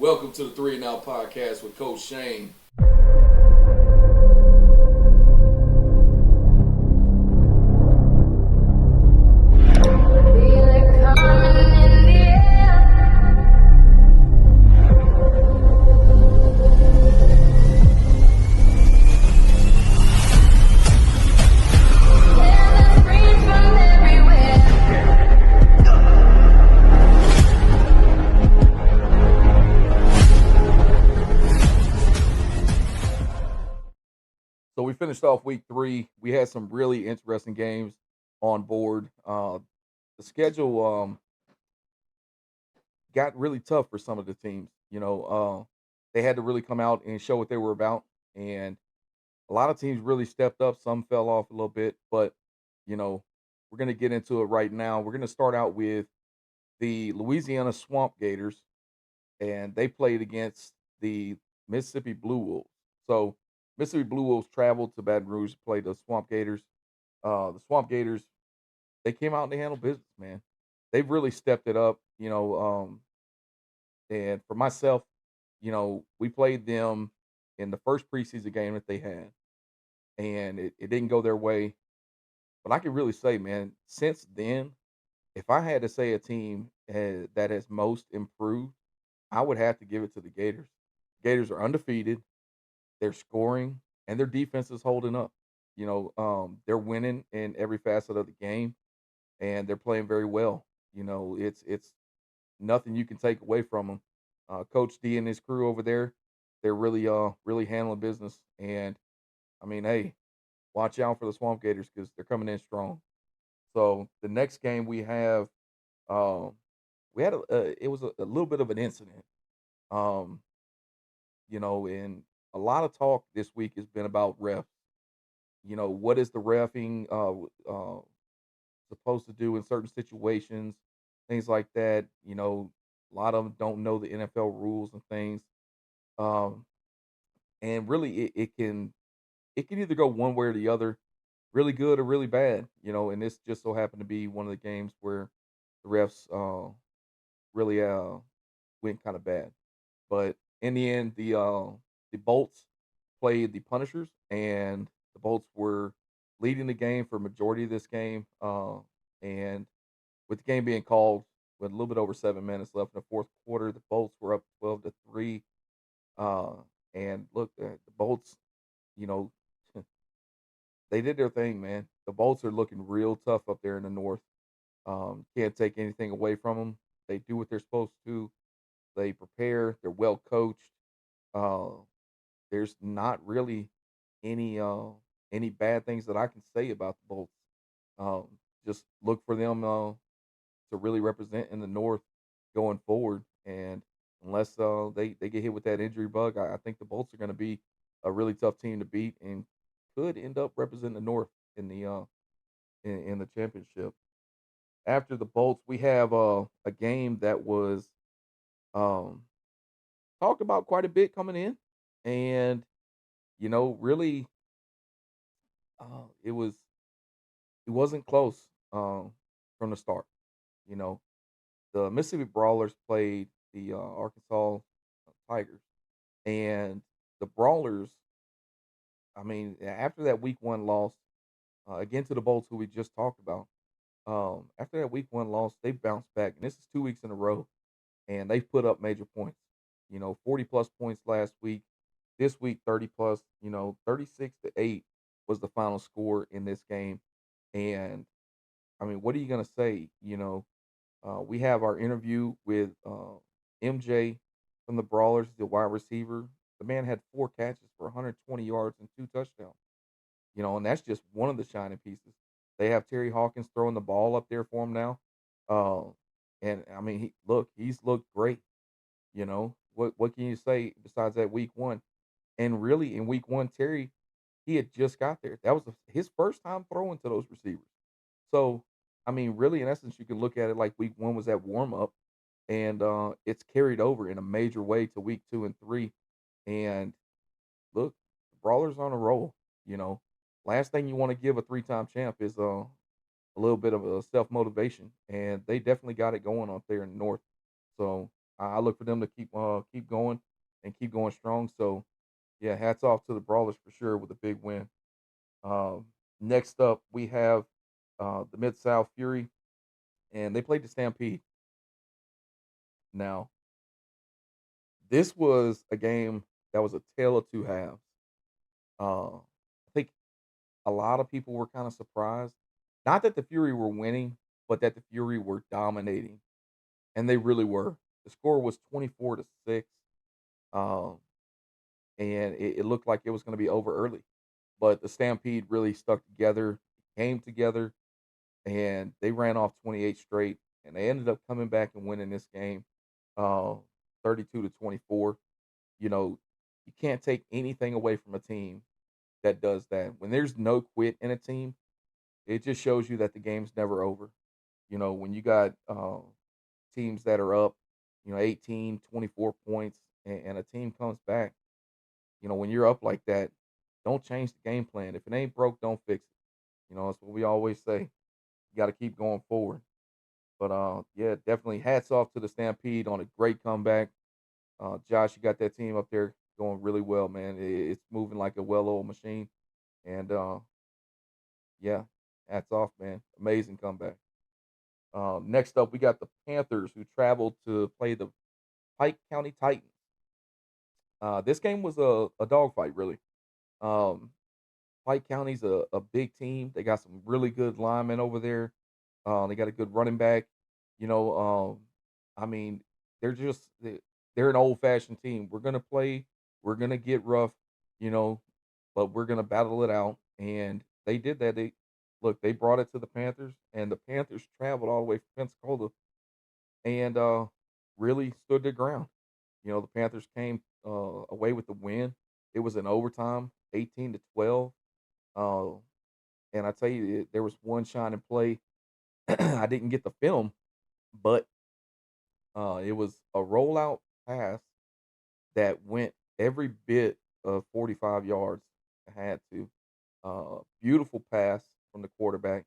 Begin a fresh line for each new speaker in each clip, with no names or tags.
Welcome to the Three and Out podcast with Coach Shane. So we finished off week 3. We had some really interesting games on board. The schedule got really tough for some of the teams. They had to really come out and show what they were about, and a lot of teams really stepped up. Some fell off a little bit, but you know, we're going to get into it right now. We're going to start out with the Louisiana Swamp Gators, and they played against the Mississippi Blue Wolves. So Mississippi Blue Wolves traveled to Baton Rouge to play the Swamp Gators. The Swamp Gators, they came out and they handled business, man. They've really stepped it up, and for myself, we played them in the first preseason game that they had, and it didn't go their way. But I can really say, man, since then, if I had to say a team that has most improved, I would have to give it to the Gators. Gators are undefeated. They're scoring, and their defense is holding up. They're winning in every facet of the game, and they're playing very well. It's nothing you can take away from them. Coach D and his crew over there, they're really handling business. And I mean, hey, watch out for the Swamp Gators because they're coming in strong. So the next game um, we had it was a little bit of an incident. Um, and a lot of talk this week has been about refs. What is the refing supposed to do in certain situations, things like that. A lot of them don't know the NFL rules and things. Um, and really, it can either go one way or the other, really good or really bad. And this just so happened to be one of the games where the refs really went kind of bad. But in the end, the Bolts played the Punishers, and the Bolts were leading the game for a majority of this game. And with the game being called with a little bit over 7 minutes left in the fourth quarter, the Bolts were up 12-3. Uh, and look, the Bolts, you know, they did their thing, man. The Bolts are looking real tough up there in the north. Can't take anything away from them. They do what they're supposed to. They prepare. They're well coached. Uh, there's not really any any bad things that I can say about the Bolts. Um, just look for them to really represent in the North going forward. And unless they get hit with that injury bug, I think the Bolts are going to be a really tough team to beat and could end up representing the North in in the championship. After the Bolts, we have a game that was um, talked about quite a bit coming in, and really, it wasn't close from the start. You know, the Mississippi Brawlers played the Arkansas Tigers, and the Brawlers. I mean, after that week 1 loss again to the Bolts, who we just talked about, after that week 1 loss, they bounced back, and this is 2 weeks in a row, and they've put up major points. 40 plus points last week. This week, 30 plus. 36-8 was the final score in this game, and I mean, what are you gonna say? We have our interview with MJ from the Brawlers, the wide receiver. The man had 4 catches for 120 yards and 2 touchdowns. And that's just one of the shining pieces. They have Terry Hawkins throwing the ball up there for him now. Uh, and I mean, he's looked great. What can you say besides that week 1? And really, in week 1, Terry, he had just got there. That was his first time throwing to those receivers. So, I mean, really, in essence, you can look at it like week 1 was that warm up, and it's carried over in a major way to week 2 and 3. And look, the Brawlers on a roll. You know, last thing you want to give a 3-time champ is a little bit of a self motivation, and they definitely got it going up there in the north. So I look for them to keep going and keep going strong. So yeah, hats off to the Brawlers for sure with a big win. Um, Next up, we have the Mid South Fury, and they played the Stampede. Now, this was a game that was a tale of two halves. I think a lot of people were kind of surprised, not that the Fury were winning, but that the Fury were dominating, and they really were. The score was 24-6, um, and it looked like it was going to be over early. But the Stampede really stuck together, came together, and they ran off 28 straight, and they ended up coming back and winning this game, uh, 32-24. You know, you can't take anything away from a team that does that. When there's no quit in a team, it just shows you that the game's never over. When you got teams that are up, 18, 24 points, and a team comes back, when you're up like that, don't change the game plan. If it ain't broke, don't fix it. That's what we always say. You got to keep going forward. But yeah, definitely hats off to the Stampede on a great comeback. Josh, you got that team up there going really well, man. It's moving like a well-oiled machine. And yeah, hats off, man. Amazing comeback. Next up, we got the Panthers who traveled to play the Pike County Titans. This game was a dogfight, really. Um, Pike County's a big team. They got some really good linemen over there. They got a good running back. You know, I mean, they're just they're an old fashioned team. We're gonna play. We're gonna get rough. You know, but we're gonna battle it out. And they did that. They brought it to the Panthers, and the Panthers traveled all the way from Pensacola and really stood their ground. The Panthers came away with the win. It was in overtime, 18-12. Uh, and I tell you, there was one shining play. I didn't get the film, but it was a rollout pass that went every bit of 45 yards. I had to. Beautiful pass from the quarterback.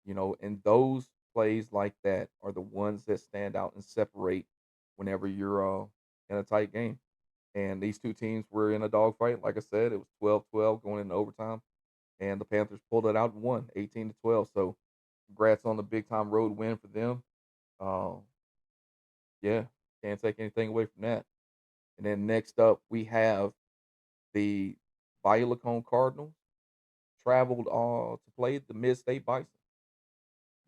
And those plays like that are the ones that stand out and separate whenever you're in a tight game. And these two teams were in a dogfight. Like I said, it was 12-12 going into overtime, and the Panthers pulled it out and won 18-12. So, congrats on the big time road win for them. Uh, yeah, can't take anything away from that. And then next up, we have the Bayou Lacombe Cardinals traveled to play the Mid State Bison.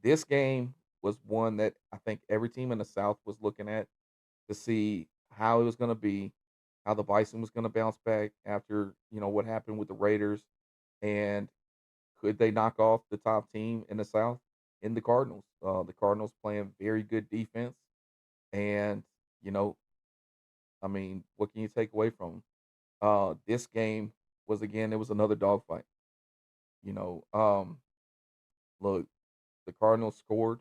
This game was one that I think every team in the South was looking at to see how it was going to be, how the Bison was going to bounce back after what happened with the Raiders, and could they knock off the top team in the South in the Cardinals? The Cardinals playing very good defense, and you know, I mean, what can you take away from 'em? This game was again, it was another dogfight. You know, look, the Cardinals scored,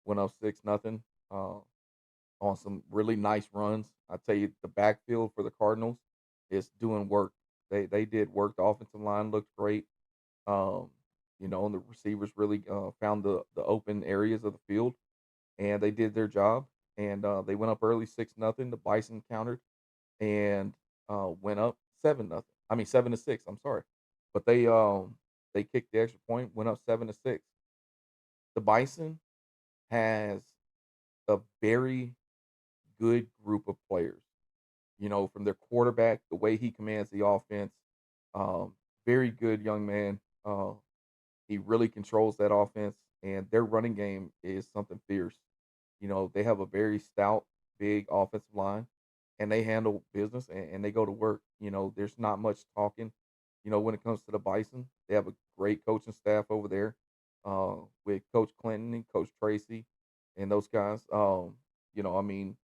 went up 6-0. On some really nice runs. I tell you, the backfield for the Cardinals is doing work. They did work. The offensive line looked great. Um, and the receivers really found the open areas of the field, and they did their job. And they went up early 6-0. The Bison countered and went up 7-0. I mean 7-6. I'm sorry, but they kicked the extra point, went up 7-6. The Bison has a very good group of players. From their quarterback, the way he commands the offense. Very good young man. He really controls that offense, and their running game is something fierce. They have a very stout, big offensive line, and they handle business and they go to work. There's not much talking. When it comes to the Bison, they have a great coaching staff over there with Coach Clinton and Coach Tracy and those guys. I mean,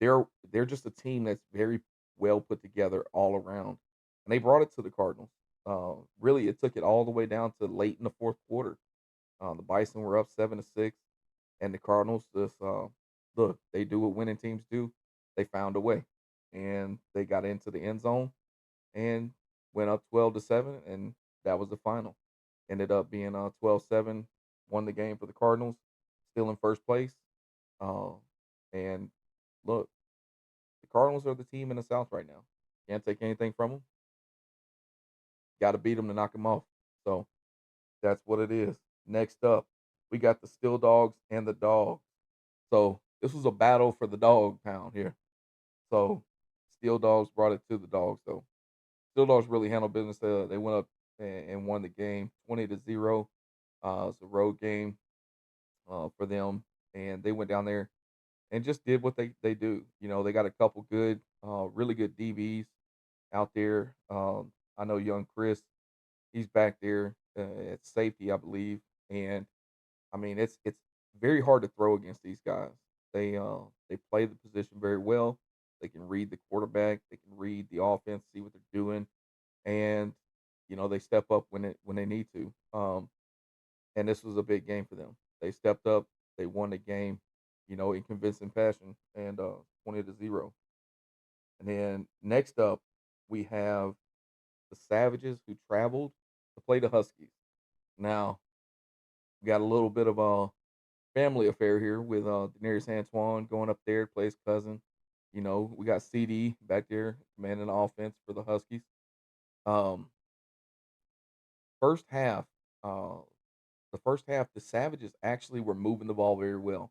they're just a team that's very well put together all around, and they brought it to the Cardinals. Really, it took it all the way down to late in the fourth quarter. The Bison were up 7-6, and the Cardinals just look. They do what winning teams do. They found a way, and they got into the end zone and went up 12-7, and that was the final. Ended up being 12-7, won the game for the Cardinals, still in first place. Uh, and look, the Cardinals are the team in the South right now. Can't take anything from them. Got to beat them to knock them off. So that's what it is. Next up, we got the Steel Dogs and the Dogs. So this was a battle for the dog pound here. So Steel Dogs brought it to the Dogs. So Steel Dogs really handled business. They went up and won the game 20-0. It's a road game for them, and they went down there and just did what they do. You know, they got a couple good, really good DBs out there. I know young Chris, he's back there at safety, I believe, and I mean it's very hard to throw against these guys. They play the position very well. They can read the quarterback. They can read the offense, see what they're doing, and they step up when they need to. And this was a big game for them. They stepped up. They won the game, in convincing fashion, and 20-0. And then next up, we have the Savages who traveled to play the Huskies. Now, we got a little bit of a family affair here with Daenerys Antoine going up there to play his cousin. We got CD back there commanding the offense for the Huskies. Um, first half, uh, the first half, the Savages actually were moving the ball very well,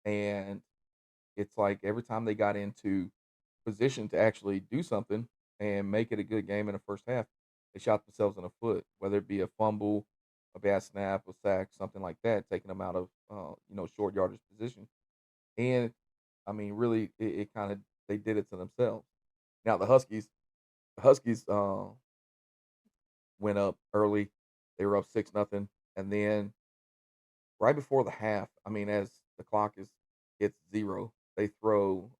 and it's like every time they got into position to actually do something and make it a good game in the first half, they shot themselves in the foot, whether it be a fumble, a bad snap, a sack, something like that, taking them out of short yardage position. And I mean, really, it kind of they did it to themselves. Now the Huskies went up early. They were up 6-0, and then right before the half, I mean, as the clock is hits zero, they throw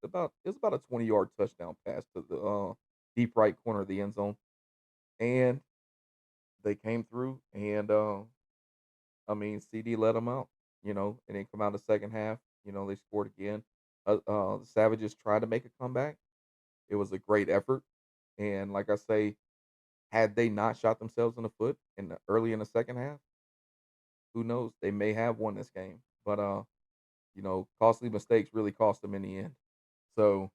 it's about a 20-yard touchdown pass to the deep right corner of the end zone, and they came through, and I mean, CD let them out, and then come out the second half, they scored again. The Savages tried to make a comeback. It was a great effort, and like I say, had they not shot themselves in the foot early in the second half, who knows? They may have won this game, but costly mistakes really cost them in the end. So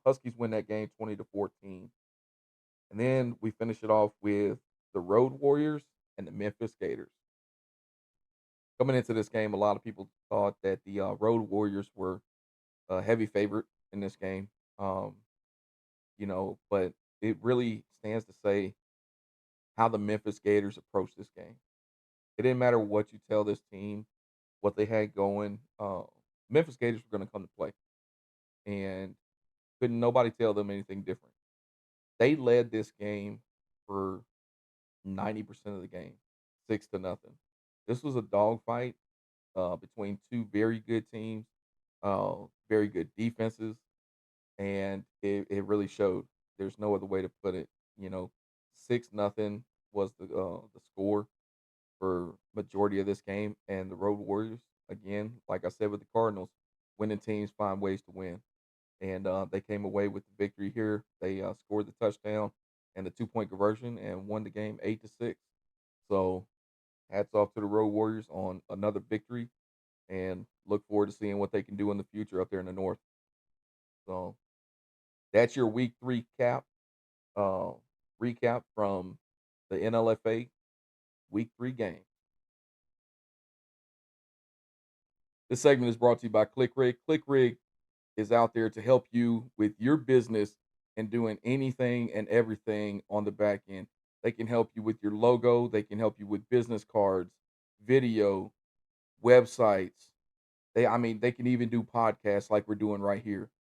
Huskies win that game 20-14, and then we finish it off with the Road Warriors and the Memphis Gators. Coming into this game, a lot of people thought that the Road Warriors were a heavy favorite in this game. Um, but it really stands to say how the Memphis Gators approached this game. It didn't matter what you tell this team, what they had going. Memphis Gators were going to come to play, and couldn't nobody tell them anything different. They led this game for 90% of the game, 6-0. This was a dogfight between two very good teams, very good defenses, and it really showed. There's no other way to put it. 6-0 was the score for majority of this game, and the Road Warriors, again, like I said with the Cardinals, winning teams find ways to win, and they came away with the victory here. They scored the touchdown and the 2-point conversion and won the game 8-6. So hats off to the Road Warriors on another victory, and look forward to seeing what they can do in the future up there in the North. So that's your Week 3 uh, recap from the NLFA Week 3 game. This segment is brought to you by ClickRig. ClickRig is out there to help you with your business and doing anything and everything on the back end. They can help you with your logo, they can help you with business cards, video, websites. They can even do podcasts like we're doing right here.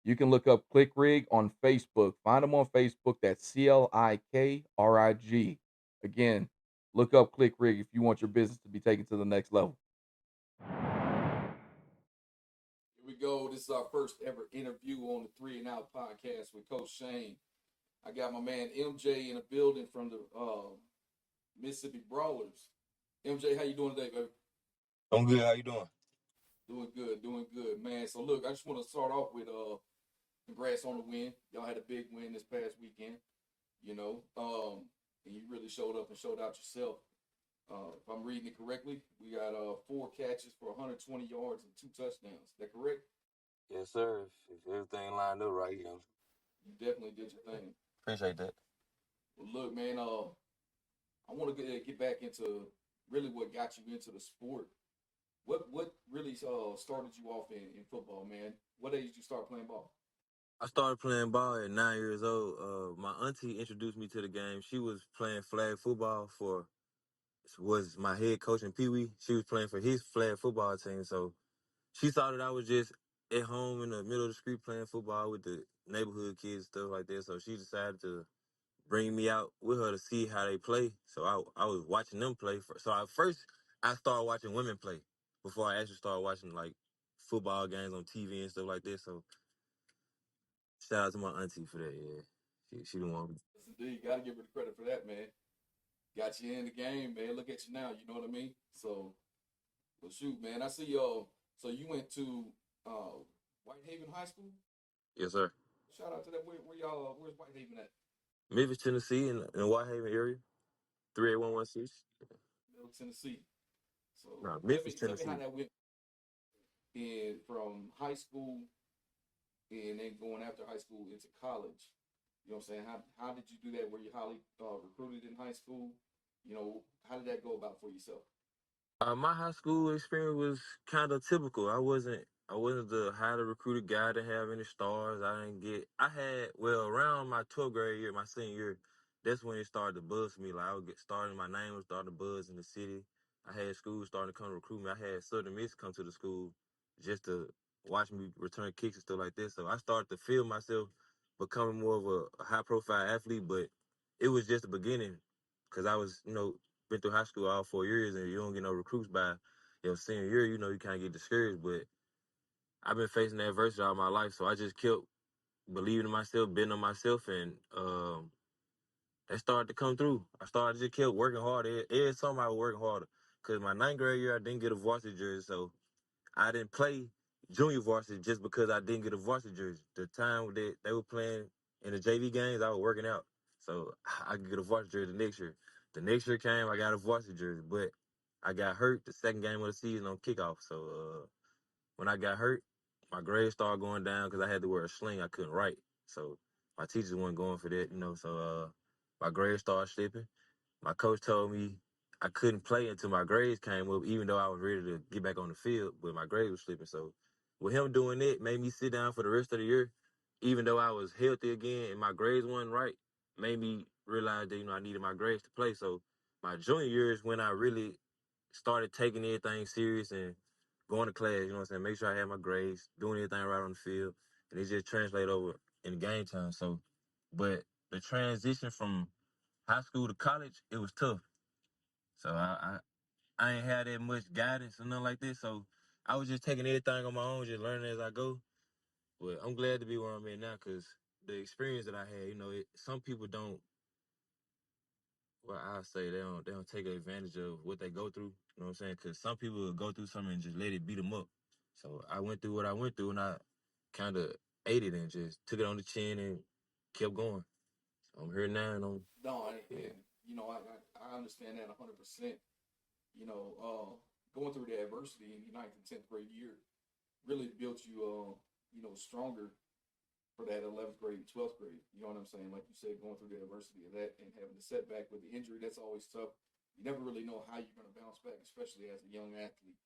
You can look up ClickRig on Facebook. Find them on Facebook. That's CLIKRIG. Again, look up ClickRig if you want your business to be taken to the next level. Here we go. This is our first ever interview on the Three and Out podcast with Coach Shane. I got my man MJ in the building from the Mississippi Brawlers. MJ, how you doing today, baby?
I'm good. How you doing?
Doing good, man. So look, I just want to start off with congrats on the win. Y'all had a big win this past weekend, and you really showed up and showed out yourself. If I'm reading it correctly, we got 4 catches for 120 yards and 2 touchdowns. Is that correct?
Yes, sir. If everything lined up right,
You definitely did your thing.
appreciate that.
Well, look, man. I want to get back into really what got you into the sport. What really started you off in football, man? What age did you start playing ball?
I started playing ball at 9 years old. My auntie introduced me to the game. She was playing flag football for was my head coach in Pee Wee. She was playing for his flag football team, so she saw that I was just at home in the middle of the street playing football with the neighborhood kids, stuff like that. So she decided to bring me out with her to see how they play. So I was watching them play. First I started watching women play before I actually started watching like football games on TV and stuff like that. So shout out to my auntie for that. Yeah, she the one.
Yes, indeed. Got to give her the credit for that, man. Got you in the game, man. Look at you now. You know what I mean? So, well, shoot, man. I see y'all. So you went to uh, Whitehaven High School.
Yes, sir.
Shout out to that. Where y'all? Where's Whitehaven at?
Memphis, Tennessee, in the Whitehaven area, 38116.
Middle Tennessee. So
No,
tell
Memphis,
me, tell me how
Tennessee.
that went in from high school and then going after high school into college. You know what I'm saying? How did you do that? Were you highly recruited in high school? You know, how did that go about for yourself?
My high school experience was kind of typical. I wasn't the highly recruited guy to have any stars. I didn't get. I had well around my 12th grade year, my senior year. That's when it started to buzz for me. Like I would get started. My name was starting to buzz in the city. I had schools starting to come to recruit me. I had Southern Miss come to the school just to watch me return kicks and stuff like that. So I started to feel myself becoming more of a high profile athlete. But it was just the beginning because I was, been through high school all 4 years and you don't get no recruits by your senior year, you kind of get discouraged. But I've been facing adversity all my life, so I just kept believing in myself, betting on myself, and that started to come through. I started just kept working hard. Every summer I was working harder. Cause my ninth grade year I didn't get a varsity jersey, so I didn't play junior varsity just because I didn't get a varsity jersey. The time that they were playing in the JV games, I was working out. So I could get a varsity jersey the next year. The next year came, I got a varsity jersey, but I got hurt the second game of the season on kickoff. So when I got hurt, my grades started going down because I had to wear a sling. I couldn't write. So my teachers weren't going for that. So my grades started slipping. My coach told me I couldn't play until my grades came up, even though I was ready to get back on the field, but my grades was slipping. So with him doing it, made me sit down for the rest of the year, even though I was healthy again and my grades weren't right, made me realize that, I needed my grades to play. So my junior year is when I really started taking everything serious and going to class, make sure I had my grades, doing everything right on the field, and it just translate over in game time. So, but the transition from high school to college, it was tough. So I ain't had that much guidance or nothing like this. So I was just taking everything on my own, just learning as I go. But I'm glad to be where I'm at now because the experience that I had, some people don't. Well, I say they don't take advantage of what they go through. You know what I'm saying? Because some people will go through something and just let it beat them up. So I went through what I went through, and I kind of ate it and just took it on the chin and kept going. So I'm here now, and I'm
No,
yeah.
and you know I understand that 100%. You know, going through the adversity in your ninth and 10th grade year really built you, stronger for that 11th grade and 12th grade. You know what I'm saying? Like you said, going through the adversity of that and having the setback with the injury, that's always tough. You never really know how you're going to bounce back, especially as a young athlete.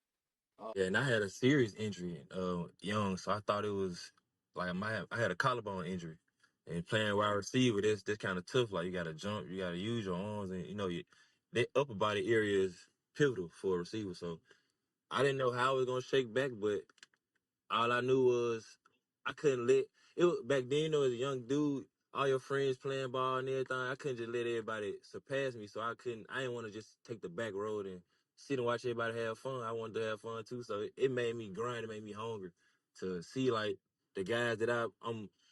Yeah, and I had a serious injury, young, so I thought it was like I had a collarbone injury, and playing wide receiver, that's kind of tough. Like you got to jump, you got to use your arms, and that upper body area is pivotal for a receiver. So I didn't know how it was gonna shake back, but all I knew was I couldn't let it was, back then. As a young dude, all your friends playing ball and everything. I couldn't just let everybody surpass me. So I couldn't. I didn't want to just take the back road and sit and watch everybody have fun. I wanted to have fun too. So it made me grind. It made me hungry to see like the guys that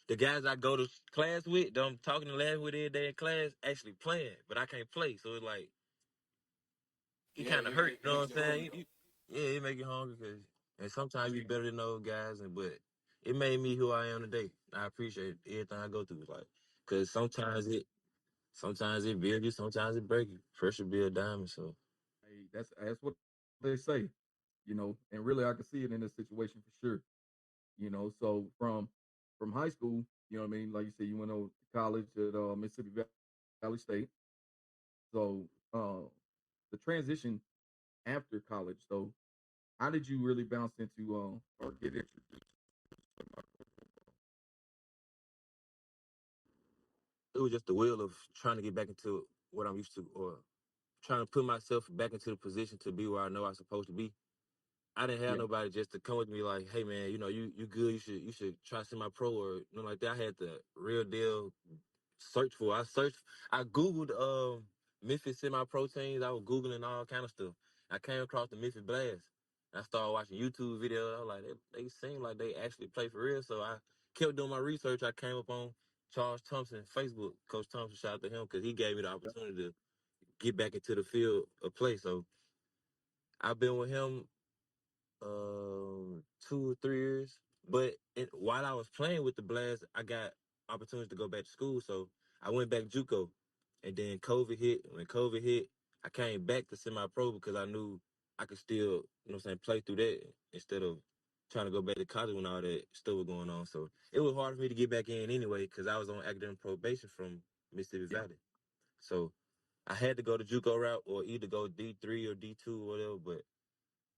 the guys I go to class with, that I'm talking and laughing with every day in class, actually playing, but I can't play. So it's like it
Yeah,
kind of
it,
hurt.
it
You know what
makes
I'm
you
saying?
hungry.
Yeah, it make you hungry and sometimes you better than those guys, but it made me who I am today. I appreciate everything I go through, like, cause sometimes it build you, sometimes it break you. Pressure build diamonds, so.
Hey, that's what they say, and really I can see it in this situation for sure. So from high school, you know what I mean. Like you said, you went over to college at Mississippi Valley State. So the transition after college, though, how did you really bounce into or get introduced?
It was just the will of trying to get back into what I'm used to, or trying to put myself back into the position to be where I know I'm supposed to be. I didn't have
Yeah,
nobody just to come with me like, hey man, you good, you should try semi pro or nothing like that. I had the real deal search for. I Googled Memphis semi pro teams. I was Googling all kind of stuff. I came across the Memphis Blast. I started watching YouTube videos. I was like, they seem like they actually play for real. So I kept doing my research. I came up on Charles Thompson Facebook. Coach Thompson, shout out to him because he gave me the
yeah,
opportunity to get back into the field of play. So I've been with him 2 or 3 years. But while I was playing with the Blast, I got opportunities to go back to school. So I went back JUCO, and then COVID hit. When COVID hit, I came back to semi-pro because I knew I could still, play through that instead of trying to go back to college when all that stuff was going on. So it was hard for me to get back in anyway because I was on academic probation from Mississippi
yeah,
Valley. So I had to go the JUCO route or either go D3 or D2 or whatever. But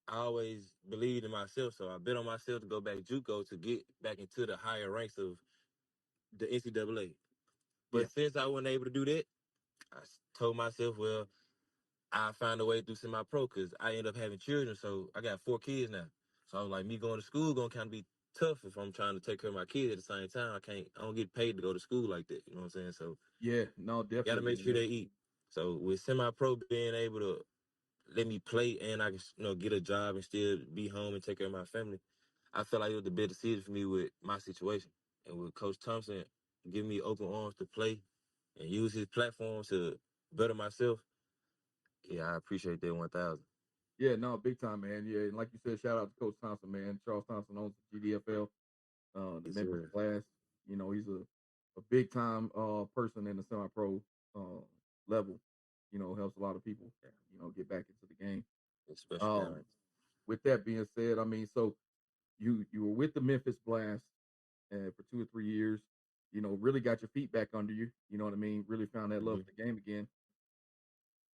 I always believed in myself, so I bet on myself to go back JUCO to get back into the higher ranks of the NCAA.
yeah,
But since I wasn't able to do that, told myself, well, I find a way through semi-pro because I end up having children, so I got 4 kids now. So I was like, me going to school gonna kind of be tough if I'm trying to take care of my kids at the same time. I don't get paid to go to school like that. You know what I'm saying? So
yeah. No,
got to
definitely,
make sure
man.
they eat. So with semi-pro being able to let me play and I can get a job and still be home and take care of my family. I felt like it was the best decision for me with my situation. And with Coach Thompson giving me open arms to play and use his platform to better myself, yeah, I appreciate that 1,000.
Yeah, no, big time, man. Yeah, and like you said, shout out to Coach Thompson, man. Charles Thompson owns the GDFL, the
Yes,
Memphis
sir.
Blast. He's a big time person in the semi pro level. Helps a lot of people,
Yeah,
get back into the game.
special guy, right?
Um, with that being said, I mean, so you were with the Memphis Blast for 2 or 3 years. Really got your feet back under you. You know what I mean? Really found that love
Mm-hmm.
for the game again.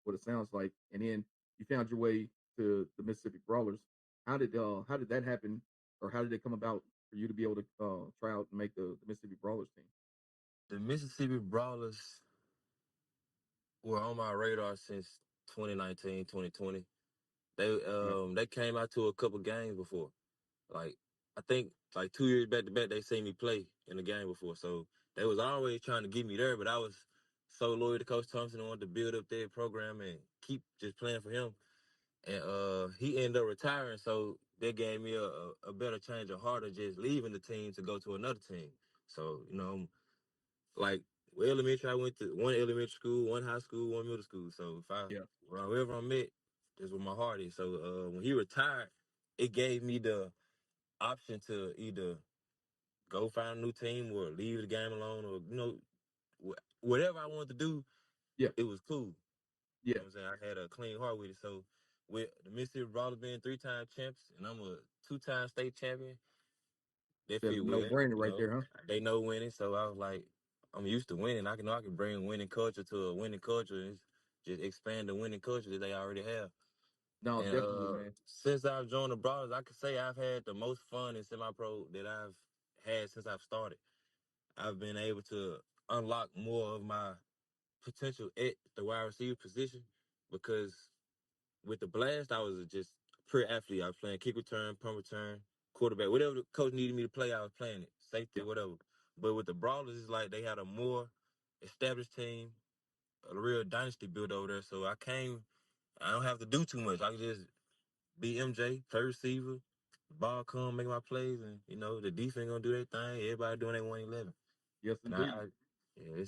What it sounds like, and then you found your way to the Mississippi Brawlers. How did that happen, or how did it come about for you to be able to try out and make the Mississippi Brawlers team?
The Mississippi Brawlers were on my radar since 2019, 2020.
Yeah,
They came out to a couple games before. Like I think like 2 years back to back, they seen me play in the game before, so they was always trying to get me there. But I was so loyal to Coach Thompson and wanted to build up their program and keep just playing for him. And he ended up retiring, so they gave me a better change of heart of just leaving the team to go to another team. So like elementary, I went to one elementary school, one high school, one middle school. So if I
yeah,
wherever I'm at, that's where my heart is. So when he retired, it gave me the option to either go find a new team or leave the game alone or whatever I wanted to do,
yeah,
it was cool. You
yeah.
know what I'm saying? I had a clean heart with it. So with the Mississippi Brawlers being 3-time champs and I'm a 2-time state champion, that
That's a
fit
no
well.
brainer right there, huh?
They know winning, so I was like, I'm used to winning. I can bring winning culture to a winning culture and just expand the winning culture that they already have.
No,
And
definitely, man.
since I've joined the Brawlers, I could say I've had the most fun in semi-pro that I've had since I've started. I've been able to unlock more of my potential at the wide receiver position because with the Blast, I was just a pure athlete. I was playing kick return, punt return, quarterback, whatever the coach needed me to play, I was playing it, safety,
Yeah,
whatever. But with the Brawlers, it's like they had a more established team, a real dynasty built over there. So I don't have to do too much. I can just be MJ, play receiver, ball come, make my plays, and the defense gonna do their thing. Everybody doing their 111.
yes,
And
indeed.
yeah,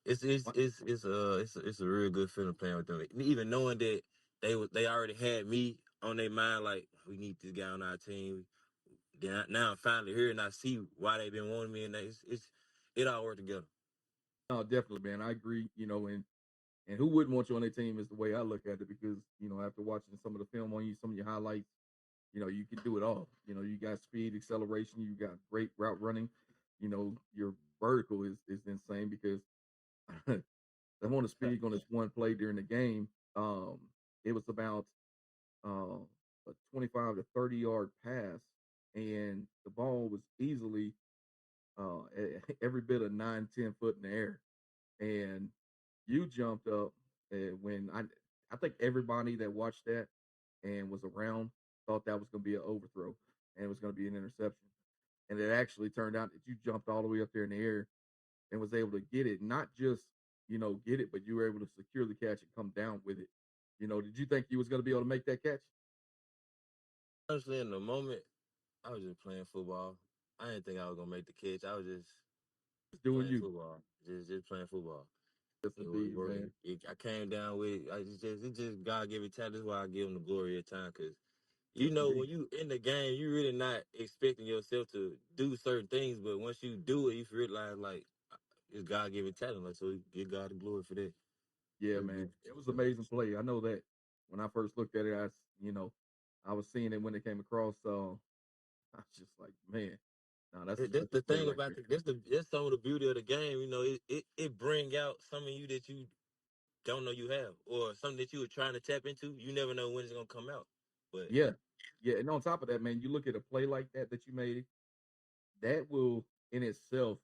it's a real good feeling playing with them. Even knowing that they already had me on their mind, like we need this guy on our team. Now I'm finally here and I see why they've been wanting me, and it all worked together.
No, definitely, man. I agree. And who wouldn't want you on their team is the way I look at it because after watching some of the film on you, some of your highlights. you can do it all. You got speed, acceleration, you got great route running. Your vertical is insane because I want to speak on this one play during the game. It was about uh, a 25 to 30-yard pass, and the ball was easily every bit of 9, 10 foot in the air. And you jumped up, and when I think everybody that watched that and was around thought that was going to be an overthrow and it was going to be an interception. And it actually turned out that you jumped all the way up there in the air and was able to get it, not just get it, but you were able to secure the catch and come down with it. Did you think you was going to be able to make that catch?
Honestly, in the moment, I was just playing football. I didn't think I was gonna make the catch. I was just
Just doing
playing
you.
football, just playing football.
Yes,
It was
indeed, man.
working. I came down with it. It's just God give it talent. That's why I give him the glory at time. Cause
Yes, indeed.
when you in the game, you really not expecting yourself to do certain things, but once you do it, you realize like it's God given talent. Like so, give God the glory for that.
Yeah,
Very
man.
good.
It was an amazing play. I know that when I first looked at it, you know, I was seeing it when it came across. So I was just like, man, no, that's a
That's
special
the
play
thing
right
about
there.
that's some of the beauty of the game. It bring out some of you that you don't know you have, or something that you were trying to tap into. You never know when it's gonna come out. But
Yeah. Yeah. And on top of that, man, you look at a play like that you made, that will in itself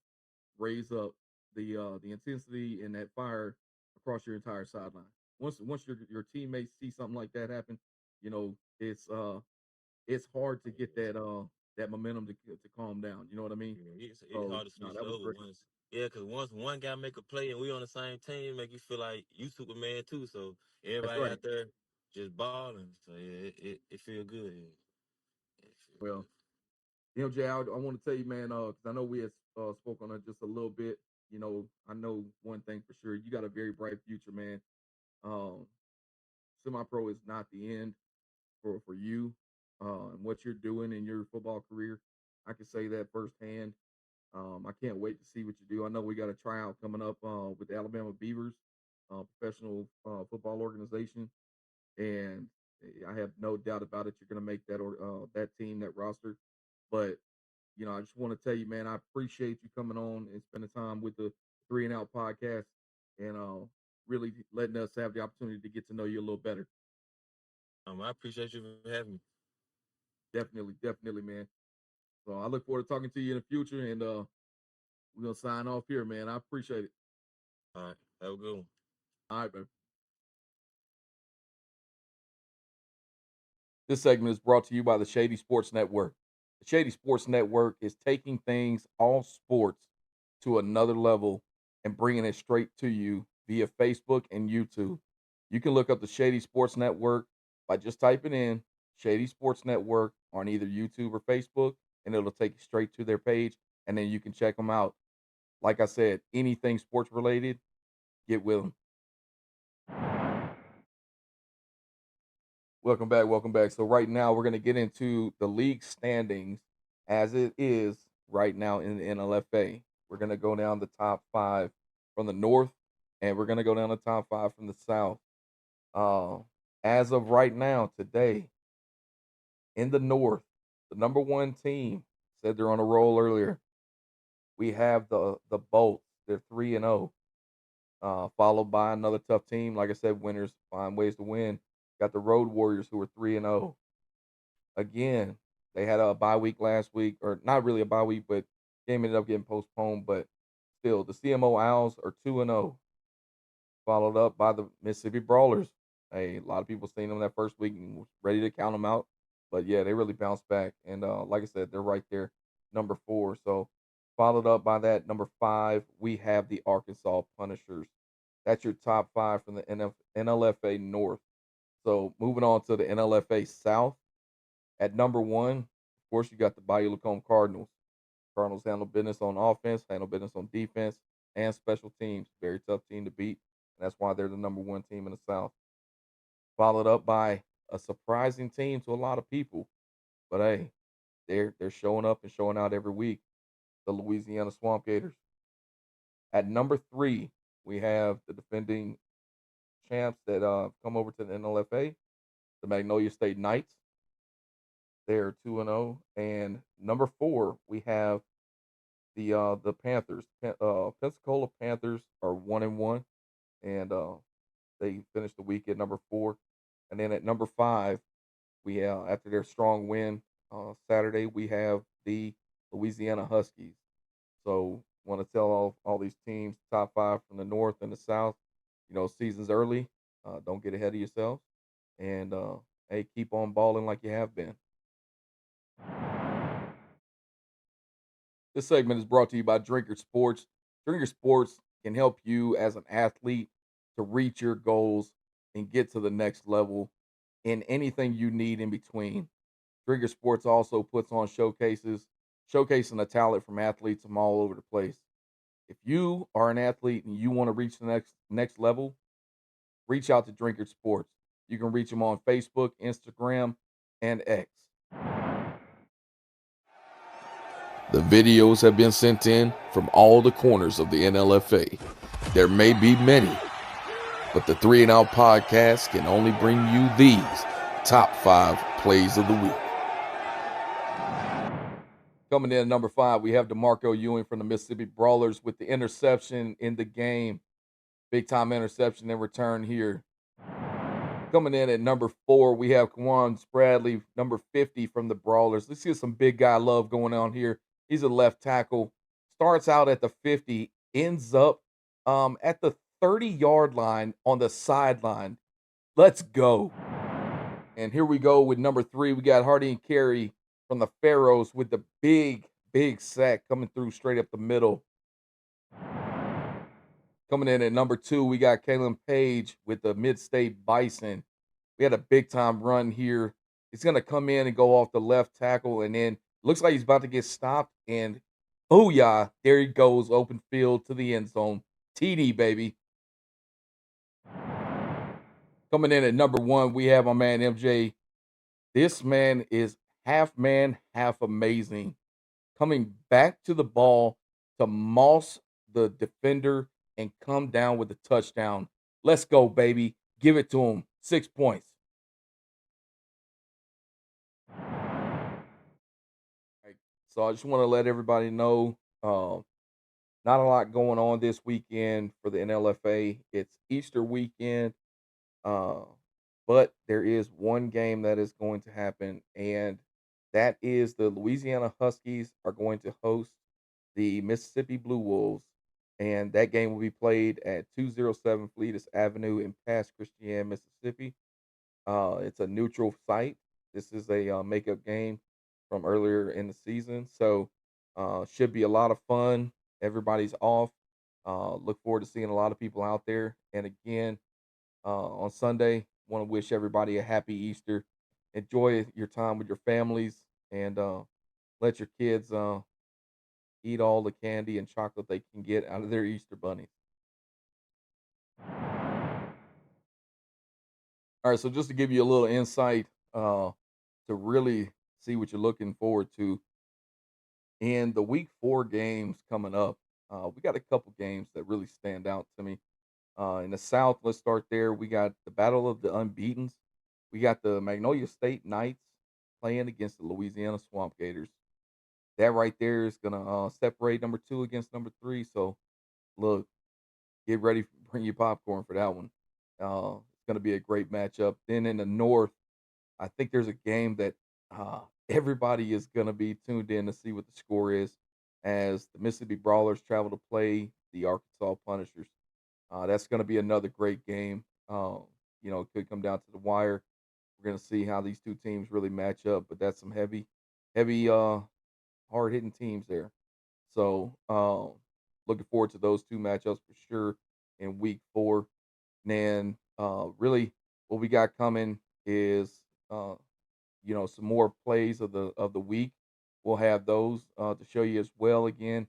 raise up the intensity and that fire across your entire sideline. Once your teammates see something like that happen, it's hard to get that momentum to calm down. You know what I mean?
yeah, it's
So
hard to
no,
switch it
that was
over
great.
once. Yeah, because once one guy make a play and we on the same team, make you feel like you Superman too. So
That's
everybody
right.
out there just balling. So yeah, it feel good. Yeah, it feel
Well,
good.
Jay, I want to tell you, man, because I know we had spoke on it just a little bit. I know one thing for sure. You got a very bright future, man. Um, Semi-pro is not the end for you and what you're doing in your football career. I can say that firsthand. I can't wait to see what you do. I know we got a tryout coming up with the Alabama Beavers, professional football organization, and I have no doubt about it. You're going to make that team, that roster. But I just want to tell you, man, I appreciate you coming on and spending time with the Three and Out podcast, and really letting us have the opportunity to get to know you a little better.
I appreciate you for having me.
Definitely, definitely, man. So I look forward to talking to you in the future, and we're gonna sign off here, man. I appreciate it.
All right, have a good one.
All right, man. This segment is brought to you by the Shady Sports Network. The Shady Sports Network is taking things, all sports, to another level and bringing it straight to you via Facebook and YouTube. You can look up the Shady Sports Network by just typing in Shady Sports Network on either YouTube or Facebook, and it'll take you straight to their page, and then you can check them out. Like I said, anything sports related, get with them. Welcome back. Welcome back. So right now we're going to get into the league standings as it is right now in the NLFA. We're going to go down the top five from the north, and we're going to go down the top five from the south. Uh, as of right now, today in the north, the number one team said they're on a roll earlier. We have the Bolts. They're 3-0. Followed by another tough team. Like I said, winners find ways to win. Got the Road Warriors who are 3-0. Again, they had a bye week last week, or not really a bye week, but game ended up getting postponed. But still, the CMO Owls are 2-0, followed up by the Mississippi Brawlers. Hey, a lot of people seen them that first week and was ready to count them out, but yeah, they really bounced back. And like I said, they're right there, number 4. So followed up by that number 5, we have the Arkansas Punishers. That's your top 5 from the NLFA North. So moving on to the NLFA South. At number 1, of course, you got the Bayou Lacombe Cardinals. Cardinals handle business on offense, handle business on defense, and special teams. Very tough team to beat, and that's why they're the number 1 team in the South. Followed up by a surprising team to a lot of people, but hey, they're showing up and showing out every week. The Louisiana Swamp Gators. At number 3, we have the defending champs that come over to the NLFA, the Magnolia State Knights. They're 2-0, and number 4 we have the Panthers. Pensacola Panthers are 1-1, and they finished the week at number 4. And then at number 5, we after their strong win Saturday, we have the Louisiana Huskies. So, want to tell all these teams, top 5 from the North and the South, season's early. Don't get ahead of yourselves, and hey, keep on balling like you have been. This segment is brought to you by Drinker Sports. Drinker Sports can help you as an athlete to reach your goals and get to the next level in anything you need in between. Drinker Sports also puts on showcases, showcasing the talent from athletes from all over the place. If you are an athlete and you want to reach the next level, reach out to Drinker Sports. You can reach them on Facebook, Instagram, and X. The videos have been sent in from all the corners of the NLFA. There may be many, but the Three and Out podcast can only bring you these top 5 plays of the week. Coming in at number 5, we have DeMarco Ewing from the Mississippi Brawlers with the interception in the game. Big time interception in return here. Coming in at number 4, we have Kwan Bradley, number 50 from the Brawlers. Let's get some big guy love going on here. He's a left tackle. Starts out at the 50, ends up at the 30-yard line on the sideline. Let's go. And here we go with number 3. We got Hardy and Carey from the Pharaohs with the big sack coming through straight up the middle. Coming in at number 2, we got Kalen Page with the Mid-State Bison. We had a big time run here. He's going to come in and go off the left tackle, and then looks like he's about to get stopped. And booyah, there he goes, open field to the end zone. TD, baby. Coming in at number 1, we have my man MJ. This man is half man, half amazing. Coming back to the ball to moss the defender and come down with the touchdown. Let's go, baby. Give it to him. 6 points. Right. So I just want to let everybody know not a lot going on this weekend for the NLFA. It's Easter weekend, uh, but there is one game that is going to happen, and that is the Louisiana Huskies are going to host the Mississippi Blue Wolves, and that game will be played at 207 Fleetus Avenue in Pass Christian, Mississippi. It's a neutral site. This is a makeup game from earlier in the season, so should be a lot of fun. Everybody's off. Look forward to seeing a lot of people out there. And again, on Sunday, want to wish everybody a happy Easter. Enjoy your time with your families, and let your kids eat all the candy and chocolate they can get out of their Easter bunnies. All right, so just to give you a little insight, to really see what you're looking forward to in the week 4 games coming up, we got a couple games that really stand out to me. In the South, let's start there. We got the Battle of the Unbeatens. We got the Magnolia State Knights playing against the Louisiana Swamp Gators. That right there is gonna separate number 2 against number 3. So look, get ready, bring your popcorn for that one. It's gonna be a great matchup. Then in the North, I think there's a game that everybody is going to be tuned in to see what the score is as the Mississippi Brawlers travel to play the Arkansas Punishers. That's going to be another great game. It could come down to the wire. We're going to see how these two teams really match up, but that's some heavy, hard hitting teams there. So, looking forward to those two matchups for sure in week 4. And then, really, what we got coming is uh, some more plays of the week. We'll have those to show you as well again.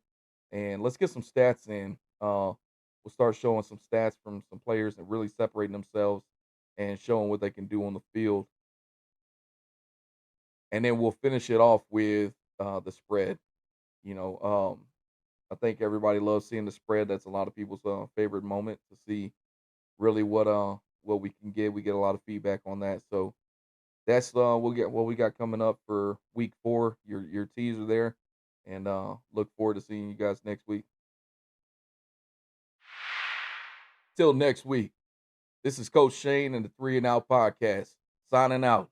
And let's get some stats in. We'll start showing some stats from some players and really separating themselves and showing what they can do on the field. And then we'll finish it off with the spread. You know, I think everybody loves seeing the spread. That's a lot of people's favorite moment to see really what we can get. We get a lot of feedback on that. So that's we'll get what we got coming up for week 4. Your teaser there, and look forward to seeing you guys next week. Till next week, this is Coach Shane and the Three and Out podcast signing out.